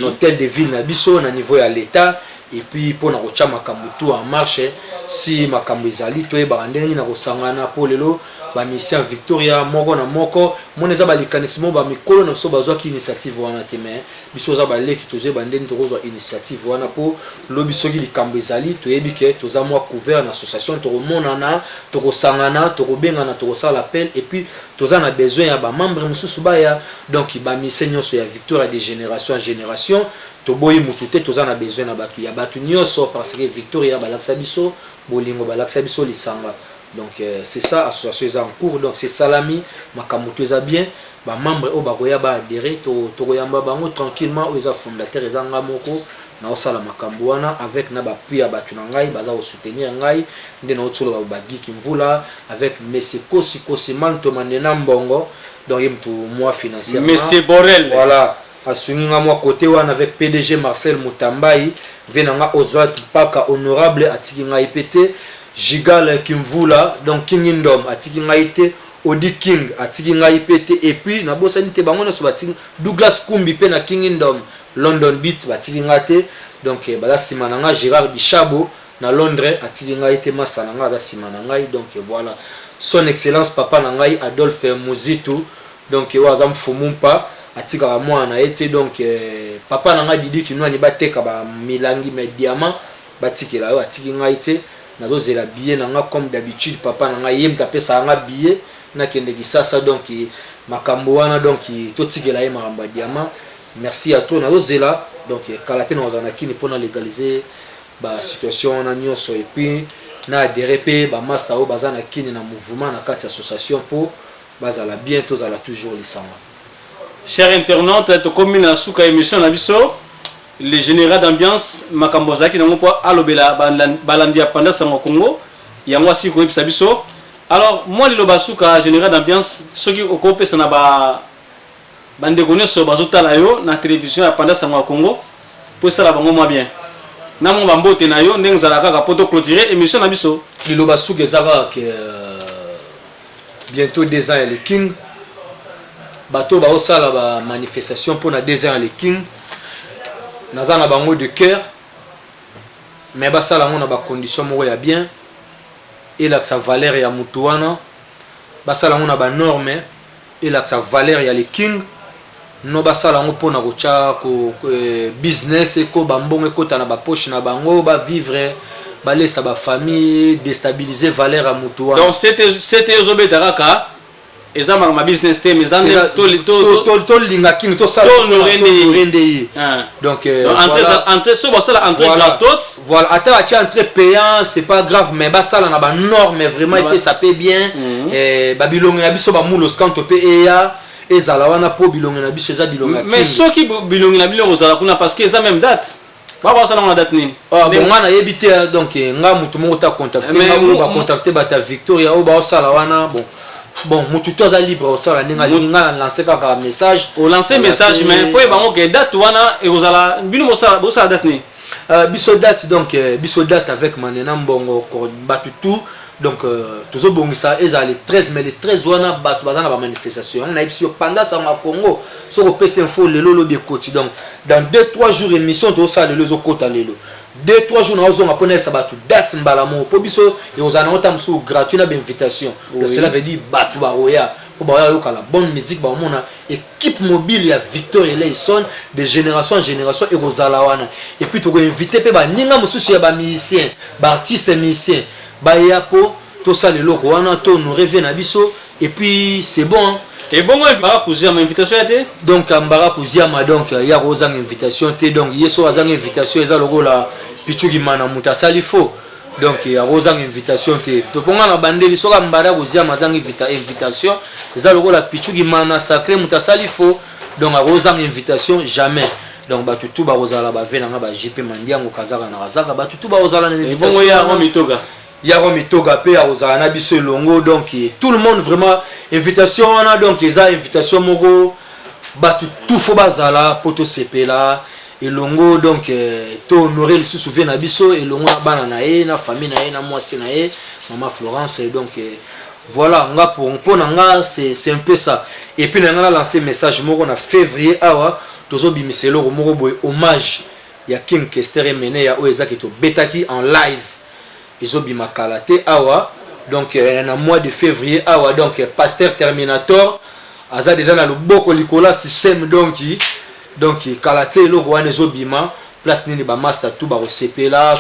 l'hôtel de ville na biso na niveau ya l'état et puis pour na ko cha makambo tout en marche si makambo ezali to e ba ndenge na ko sangana po lelo ba mission Victoria moko na moko moneza ba likanisimo ba mikolo na biso bazwa ki initiative wana te mais biso za ba leki toze ba ndeni tokozwa initiative wana po lobi soki likambo ezali to yebi ke toza mwa couvert na association to monana to ko sangana to ko bengana to ko sala appel et puis toza na besoin ya ba membre mususu ba ya donc ba mission nyonso ya Victoria de génération en génération to boyi mutute toza na besoin na batu ya batu nyonso parce que Victoria ba laksa biso bolingo ba laksa biso lisanga. Donc c'est ça association est en cours donc c'est salami makambo eza bien ba membre o ba koya ba adhérer to koyamba bango tranquillement aux fondateurs ezanga moko na osala makambo wana avec na ba puis ya batu na ngai baza ko soutenir ngai nde na otolo ba giki mvula avec monsieur Kosi Manto Mandena Mbongo donc yemtu moi financièrement monsieur Borel voilà asunginga moi côté wana avec PDG Marcel Mutambai venanga Oswald Paka honorable atiki ngai pété Gigal Kimvula donc Kingdom atiki ngaite Odi King atiki ngaipete et puis na bosani te bango na so batiki Douglas Kumbi pe na Kingdom London Beat batiki ngate donc bala simananga Gérard Bichabo na Londres atiki ngaite masananga za simananga donc voilà son excellence papa na ngai Adolphe Muzitu donc waza mfumumpa atika mwana été donc papa na ngai Didi Kinwani bateka ba milangi me diamant batiki la atiki ngaite nazo zela billet nanga comme d'habitude papa nanga yemta pesa nga billet na kende kisasa donc makambo wana donc totikela ye makambo diamant merci à toi nazo zela donc kalate na ozana kini pona légaliser ba situation na nyonso et puis na adhérer pe ba master o bazana kini na mouvement na kati association pour bazala bientôt zala toujours lisanga. Chers internautes to comme na suka émission na biso le général d'ambiance makambo zaki nango po alobela balandia pendant sango Congo yango asi ko ebisa biso. Alors moi le basuka général d'ambiance soki okopesa na ba bandeko nyonso bazotala yo na télévision ya pendant sango Congo po sala bango moi bien na mo bambote na yo ndenge zalaka ka poto clôturer émission na biso le basuka ezaka que bientôt 2 ans le King bato ba osala ba manifestation pour na 2 ans le King naza na bango de cœur mais basala ngo na ba condition moko ya bien et là sa valeur ya mutu wana basala ngo na ba norme et là sa valeur ya le King no basala ngo pona ko cha ko business ko bambongo ko ta na ba poche na bango ba vivre ba laisser ba famille déstabiliser valeur ya mutu wana donc c'était ozobeta kaka eza ma business te mais to linga king to sala to rende donc entrée so ba sala entrée gratos voilà ata a entrée payant c'est pas grave mais ba sala na ba norme mais vraiment il ça paye bien babilongi na biso ba mulos quand to paye ya ezala wana po bilongi na biso eza bilonga mais soki bilongi na bilongo zala kuna parce que eza même date baba sala na date nini bon ngana yebite donc nga mutu mo ta contacter nga ba contacter ba ta Victoria o ba sala wana bon mutu to za libre o sala ninga lancer kaka message o lancer message mais po bango ke date wana e ozala bino mo sala date ni biso date donc biso date avec manena mbongo ko batu tout donc toujours bon ça est les 13 mais les 13 wana batu bazana ba manifestation on a ici pendant ça au Congo sur le PC info le lolo bien côté donc dans 2-3 jours émission to ça le lozo kota lelo 2-3 jours na ozonga pona ça batu date mbalamo po biso et ozana otamso gratuit na invitation cela veut dire batu ba roya pour ba yo la bonne musique ba mona équipe mobile ya Victor Eleison de génération en génération et ozala wana et puis to go inviter pe ba ninga mususu ya ba musicien ba artiste musicien baya po to ça le loko wana to nous rêver na biso et puis c'est bon et bon mbara kuzia ma invitation té donc mbara kuzia ma donc ya rozang invitation té donc yeso azang invitation eza logo la pichuki mana muta salifo donc ya rozang invitation té to ponga na bandeli soka mbara kuzia mazang invitation eza logo la pichuki mana sacré muta salifo donc a rozang invitation jamais donc batutu ba rozala ba vena nga ba JP mandiango kazaka na kazaka batutu ba rozala na invitation ya romitoga Yaro mitoga pe ya ozana biso longo donc tout le monde vraiment invitation on a donc eza invitation moko batu tout fo bazala poto sepela et longo donc to honorer le souvenir na biso et longo bana na e na famille na e na moi na e maman Florence et donc voilà nga pour nga c'est un peu ça et puis on a lancé message moko na février awa tozo bimiselo moko boy hommage ya King Kester mené ya oeza ki to betaki en live ils ont bima kalate awa donc en mois de février awa donc pasteur Terminator aza déjà na loboko likola système donc kalate loko wana zo bima place nini ba master tout ba osepela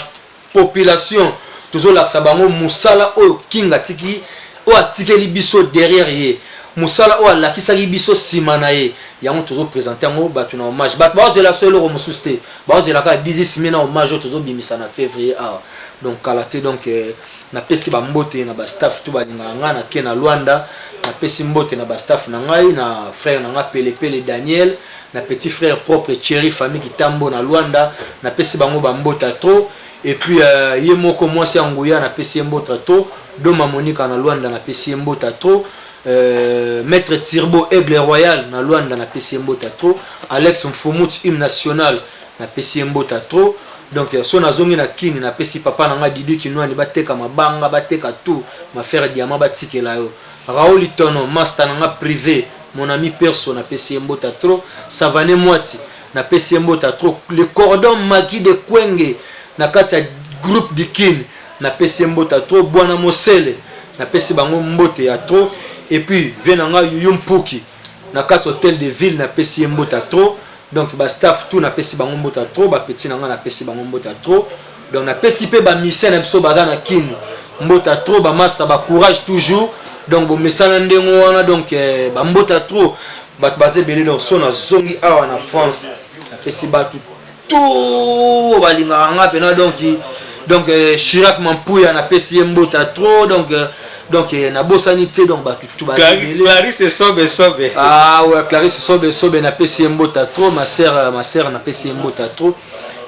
population toujours la sabango musala o kinga tiki o atikeli biso derrière ye musala o alakisaki biso simana ye yango toujours présenter ngo batu na hommage bat ba ozela solo ko mususte ba ozela ka 10 semaines hommage toujours bimisa na février awa donc kalate donc na pesi ba mbote na ba staff tout ba nganga na ke na Luanda na pesi mbote na ba staff na ngai na frère na nga Pele Daniel na petit frère propre Thierry famille Kitambo na Luanda na pesi bango ba mbota trop et puis ye moko mwasi anguya na pesi mbota trop Doma Monica na Luanda na pesi mbota trop maître Tirbo Aigle Royal na Luanda na pesi mbota trop Alex Mfumut hymne national na pesi mbota trop donc so nazongi na king na pesi papa na nga Didi Kinwani bateka mabanga bateka tout ma faire diamant batikela yo Raoul Itono master na nga privé mon ami perso na pesi mbota trop Savane Mwati na pesi mbota trop le cordon maki de Kwenge na kati ya groupe du king na pesi mbota trop Bwana Mosele na pesi bango mbote ya trop et puis venanga Yumpuki na kati hôtel de ville na pesi mbota trop donc ba staff tout na pesi bango mbota trop ba petit nanga na pesi bango mbota trop donc na pesi pe ba mission na biso baza na kin mbota trop ba master ba courage toujours donc bo mesana ndengo wana donc ba mbota trop ba basé belé donc so na zongi awa na France na pesi ba tout ba linga nga pena donc Chirac Mampuya na pesi mbota trop donc na bosanité donc ba tout ba Clarisse sobe ah ouais Clarisse sobe na pesi mbota trop ma sœur na pesi mbota trop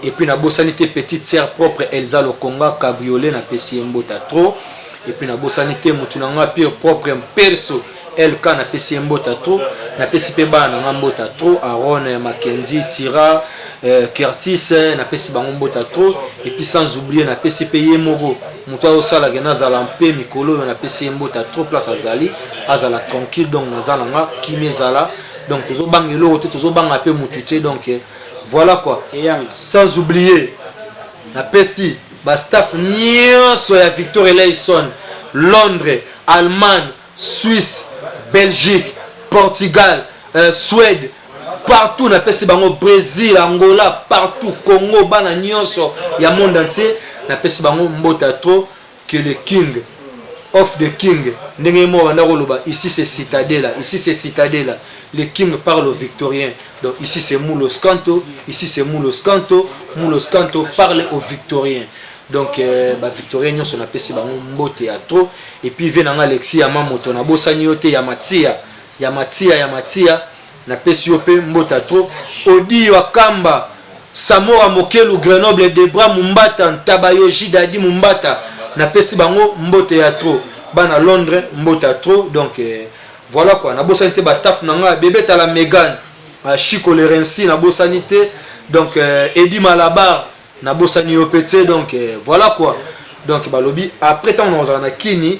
et puis na bosanité petite sœur propre Elsa Lokonga cabriolet na pesi mbota trop et puis na bosanité mutunanga pire propre perso LK na pesi mbota trop na pesi pe bana na mbota trop Aaron Mackenzie Tira Curtis na pesi bango mbota trop et puis sans oublier na pesi pe yemoko muto osala ke nazala mpe mikolo na pesi mbota trop place azala tranquille donc nazala nga kimezala donc tozo bangelo te tozo banga pe mututé donc voilà quoi sans oublier na pesi ba staff nyonso ya Victor Eleison Londres Allemagne Suisse Belgique Portugal Suède partout na pesi bango Brésil Angola partout Congo bana nyonso ya monde entier na pesi bango mbota trop que le king of the king ndenge mo banda koloba ici c'est Citadella, ici c'est Citadella, le king parle aux victoriens. Donc ici c'est Moulos Kanto, ici c'est Moulos Kanto parle aux victoriens. Donc victorien nyonso na pesi bango mbote ya trop. Et puis venanga Alexis ya mamoto na bosani yote ya Matia na pesi yope mbote ya trop. Odi Wakamba Samora Mokelu Grenoble Debra Mumbata Tabayoji Dadi Mumbata na pesi bango mbote ya trop. Bana Londres mbote ya trop. Donc voilà quoi, na bosani te ba staff nanga bébé ta la Megan Chico Lerensi na bosani te. Donc Eddie Malabar na bosani opete. Donc voilà quoi. Donc balobi après tant on a kini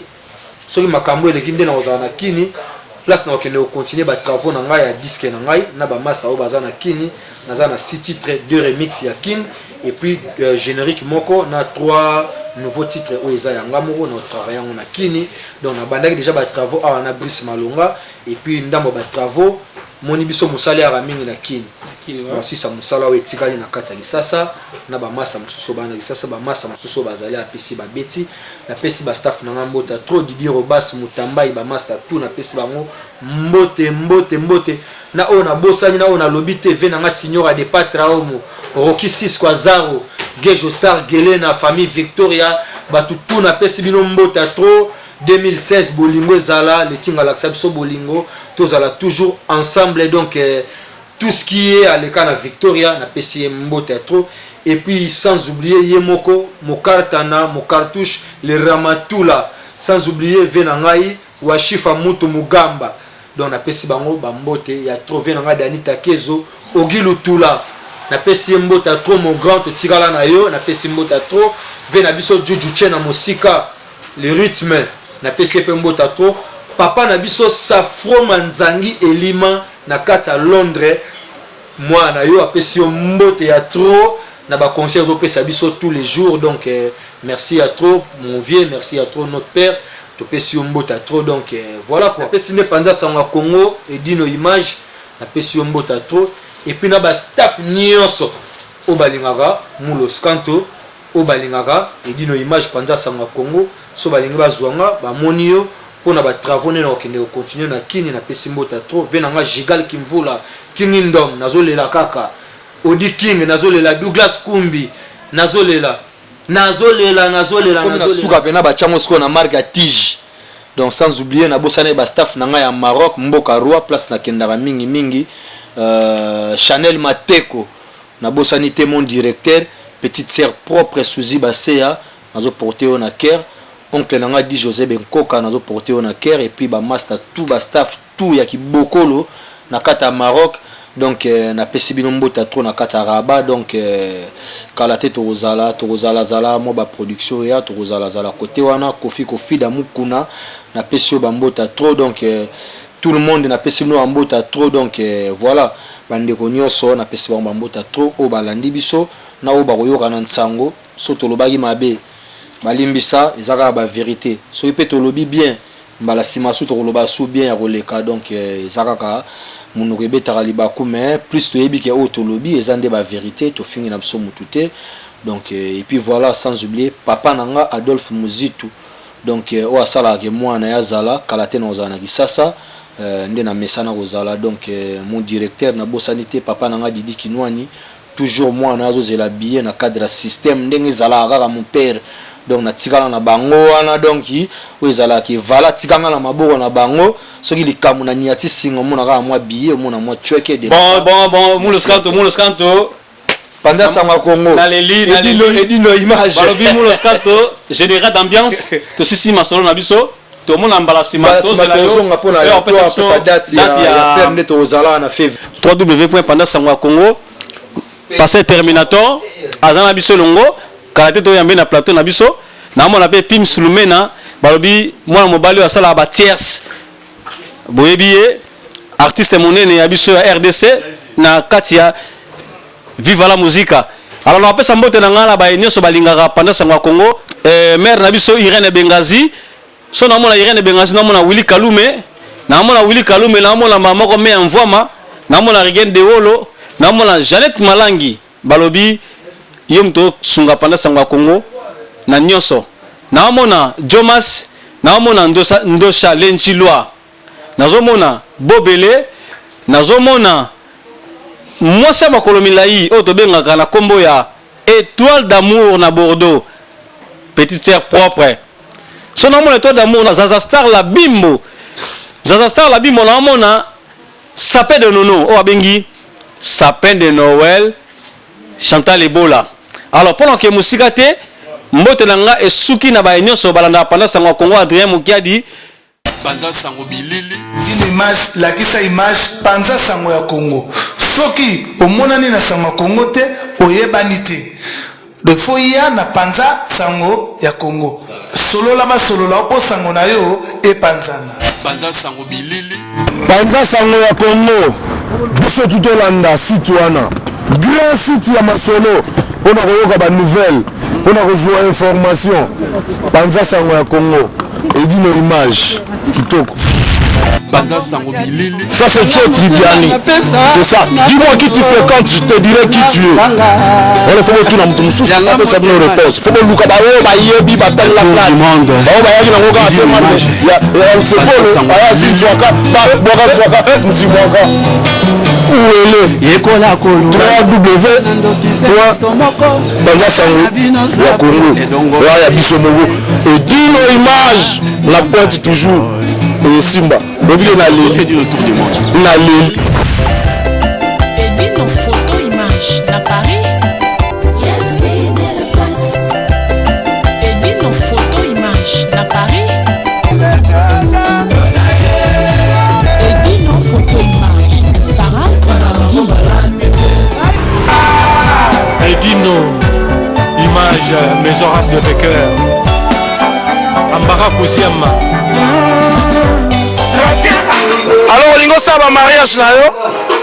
soki makambo elekinde na ozana kini place na okende continuer ba travaux na ngai ya disque na ngai na ba master o bazana kini naza na 6 titres, 2 remix ya king et puis générique moko na 3 nouveaux titres o eza ya ngamoko na travailler on na kini. Donc na bandaki déjà ba travaux a na Brice Malonga et puis ndambo ba travaux moni biso musala ya mingi na kini si sa musala o etikali na kati ya lisasa na ba masa mususu bana lisasa ba masa mususu bazali apesi ba beti na pesi ba staff na ngambota trop Didier Robas Mutambai ba master tout na pesi bango mbote na ona bosani na ona lobi TV na nga signora de Patraomo Rocky 6 kwa Zaro Gejo Star Gelena famille Victoria batu tout na pesi bino mbota trop 2016 bolingo zala le king alaxa biso bolingo tozala toujours ensemble. Donc tout ce qui est à l'école Victoria na pesi mbote trop. Et puis sans oublier Yemoko Mokartana Mokartouche le Ramatula, sans oublier Venangai Washifa Mutu Mugamba. Donc na pesi bango bambote ya trouvé nanga Danita Kezo Ogilu Tula na pesi mbote trop mon grand tigala na yo na pesi mbote trop vena biso Juju Chena Mosika le rythme na pesi pe mbote trop papa na biso Safro Manzangi Elima na kata Londres moi na yo apesi mbote ya trop na ba concert au pesa biso tous les jours. Donc merci à trop mon vieux, merci à trop notre père to pesi mbote trop. Donc voilà quoi pesi ne panza sanga Congo et dino image na pesi mbote trop. Et puis na ba staff nyonso o balingaka Moulos Kanto o balingaka et dino image panza sanga Congo so balinga bazwanga ba monio pour na ba travaux ne okende continuer na kini na pesi mbote trop. Venanga Gigal Kimvula Kingindom nazolela kaka Odi King nazolela Douglas Kumbi nazolela suka pena ba chango sko na marque ya Tige. Donc sans oublier na bosane ba staff na nga ya Maroc Mboka Roi place na kendara mingi Chanel Mateko na bosanité mon directeur petite sœur propre Suzy Basea nazo porter na Caire oncle na nga di José Benkoka nazo porter na Caire et puis ba master tout ba staff tout ya kibokolo na kata Maroc. Donc na pesi bino mbota trop na kata Rabat. Donc kala te tozala zala mo ba production ya tozala zala côté wana kofi da mukuna na pesi ba mbota trop. Donc tout le monde na pesi no mbota trop. Donc voilà bande ko nyoso na pesi ba mbota trop o balandi biso na o ba koyoka na nsango so tolobaki mabe balimbisa ezaka ba vérité so ipe tolobi bien mbala simasu toloba su bien ya koleka. Donc ezaka ka munoko ebetaka libaku mais plus toyebi ke otolobi ezande ba vérité to fingi na biso mutute. Donc et puis voilà sans oublier papa nanga Adolphe Muzitu. Donc o asala ke mwana ya zala kalate na ozana kisasa nde na mesana kozala. Donc mon directeur na bosanité papa nanga Didi Kinwani toujours mwana azozela billet na cadre système ndenge zala kaka mon père. Donc na tikala na bango wana donc ezala ki vala tikanga na maboko na bango soki likamu na niati singo mona ka mwa billet mona mwa chweke de bon Moulos Kanto pendant ça ma Congo na leli edino image balobi Moulos Kanto général d'ambiance to sisi masolo na biso to mona mbala sima to zela yo nga pona ya sa date ya faire neto ozala na février www.pandasangwakongo passé terminator azana biso longo kalate to yambe na plateau na biso na mona pe Pim Sulumena balobi mwana mobali asala ba tierce boyebiye artiste monene ya biso ya RDC na kati ya Viva la Musica. Alors na pesa mbote na ngala ba nyoso balingaka pendant sangwa Congo maire na biso Irene Bengazi so na mona Irene Bengazi na mona Willy Kalume na mona mama ko me envoima na mona Rigen de Wolo na mona Jeannette Malangi balobi yom to sunga pendant sangwa Congo na nyoso na mona Jomas naomona Ndosha Lenchilwa, nazomona Bobele, nazomona mwasi ya makolo milai oyo tobengaka na kombo ya Étoile d'amour na Bordeaux, petite sœur propre. So naomona Étoile d'amour na Zaza Star la Bimbo, Zaza Star la Bimbo naomona Sapin de Nono oyo abengi Sapin de Noël, Chantal Ebola. Alors pendant que musika te mbote nanga esuki na ba nyonso balanda pendant sango ya Congo Adrien Mukiadi Panza sango bilili. Une image, la kisa image, panza sango ya Congo. Soki, omonani na sango ya Congo te, oyebani te. De foya na panza sango ya Congo. Solo la ba solo la opo sango na yo e panzana. Panza sango bilili. Panza sango ya Congo. Biso tutolanda site wana. Grand site ya masolo. Pona koyoka ba nouvelle, pona kozwa information. Panza sango ya Congo. Et dit nos images, kitoko. Panza sango bilili. Ça c'est Tcho Tribiani. C'est ça. Dis-moi qui tu fréquentes, je te dirai qui tu es. On le fait tout dans mon sous. On peut savoir nos réponses. Faut que nous cabaye, bayebi, batal la classe. Bah bayebi na ngoka atemane. Ya, c'est bon. Aya zinjwaka, ba boka zwaka, nzimwaka. Où est le Yekola kolo. 3W. Panza sango ya Congo. Ya biso mogo. Et dis nos images, la pointe toujours. Et Simba, on dit qu'on a fait du retour du monde. On a les. Et dit nos photos, images, à Paris. Et dit nos photos, images, à Paris. Et dit nos photos, images, de Sarah, Et dit nos images, mes Horace de cœur. Ambara Kousiama. Alors olingo saba mariage na yo,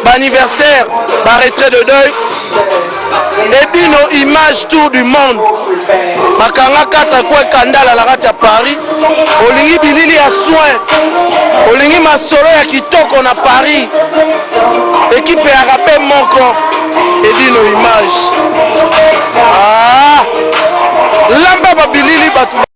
ba anniversaire, ba retrait de deuil. Et bino image tour du monde. Makanga kata kwa kandala la kati ya Paris. Olingi bilili ya soin. Olingi masolo ya kitoko na Paris. Équipe ya rapé moko. Et bino image. Ah! Lamba ba bilili batu